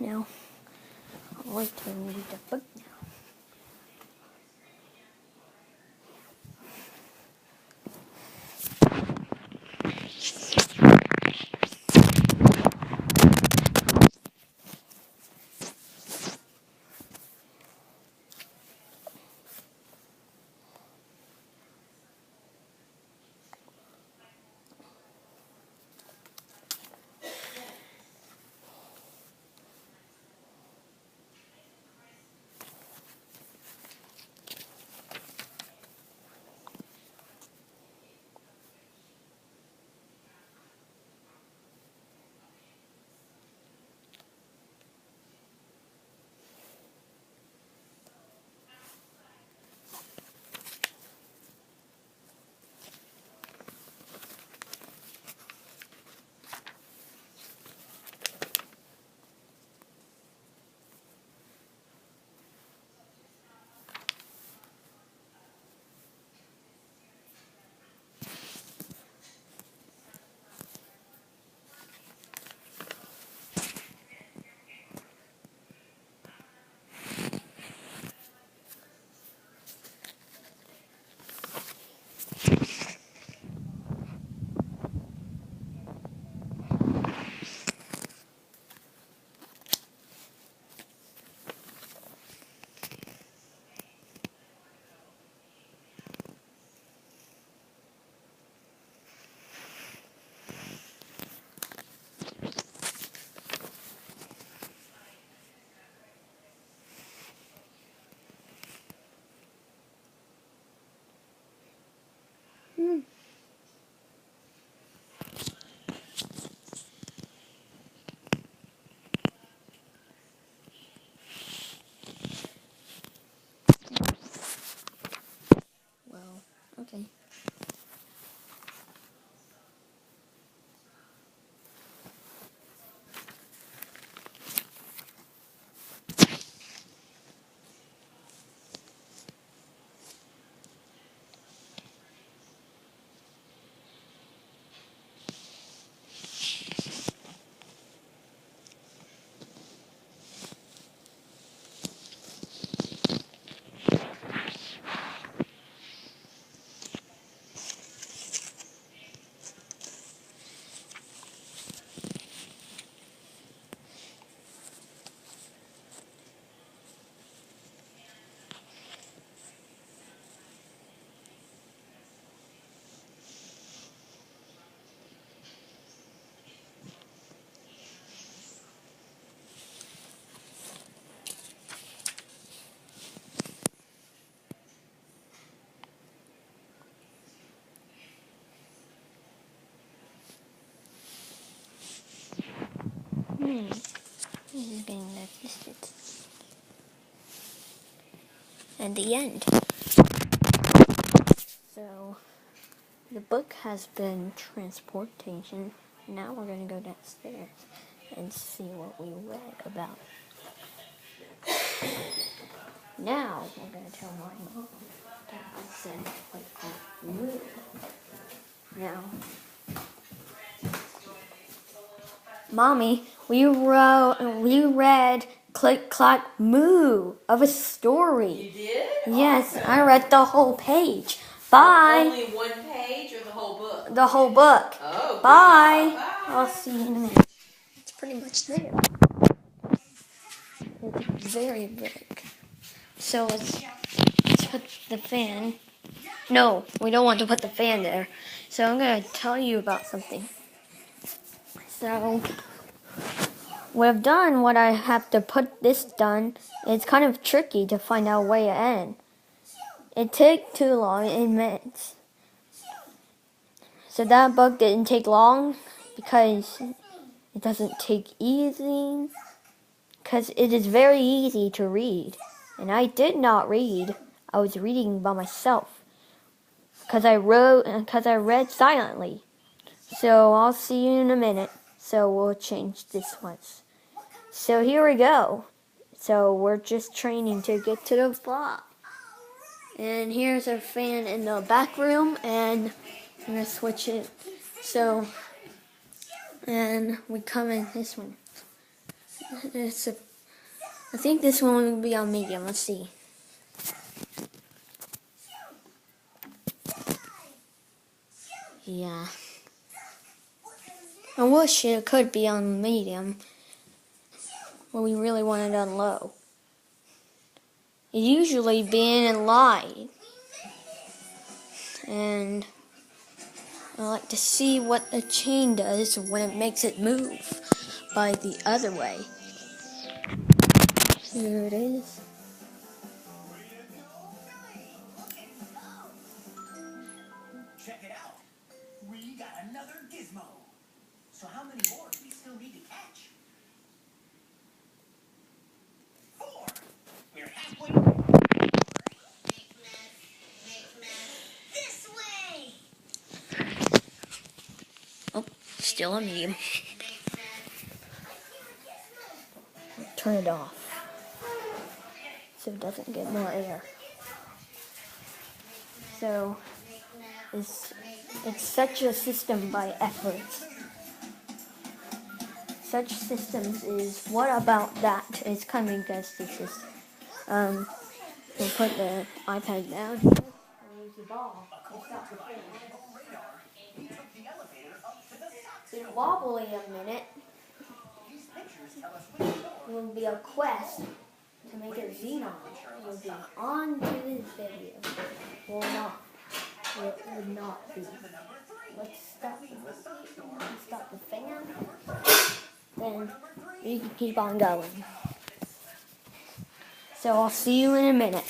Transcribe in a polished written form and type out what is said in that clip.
now. I'll wait to read the book now. Well, okay. This is getting digested. And the end. So, the book has been transportation. Now we're going to go downstairs and see what we read about. Now we're going to tell my mom that I said click clack moo. Now, Mommy, we read Click Clack Moo of a story. You did? Yes, Awesome. I read the whole page. Bye. Only one page or the whole book? The whole book. Oh, bye. Bye. I'll see you in a minute. It's pretty much there. It's very big. So let's put the fan. No, we don't want to put the fan there. So I'm going to tell you about something. So we've done what I have to put this done. It's kind of tricky to find out where to end. It took too long in minutes. So that book didn't take long because it doesn't take easy. Because it is very easy to read. And I did not read. I was reading by myself. Because I read silently. So I'll see you in a minute. So we'll change this once. So here we go. So we're just training to get to the plot. And here's our fan in the back room. And I'm going to switch it. So, and we come in this one. I think this one will be on medium. Let's see. Yeah. I wish it could be on medium, but we really want it on low. It usually being in live, and I like to see what the chain does when it makes it move by the other way. Here it is. Check it out. We got another gizmo. So how many more do we still need to catch? 4. We're halfway. This way. Oh, still a medium. Turn it off so it doesn't get more air. So it's such a system by efforts. Such systems is what about that is coming as this is. We'll put the iPad down here. Where's the ball? It's wobbly a minute. It will be a quest to make a xenon. It will be on to this video. Will not. It would not be. Let's stop the movie. Let's stop the fan. Then we can keep on going. So I'll see you in a minute.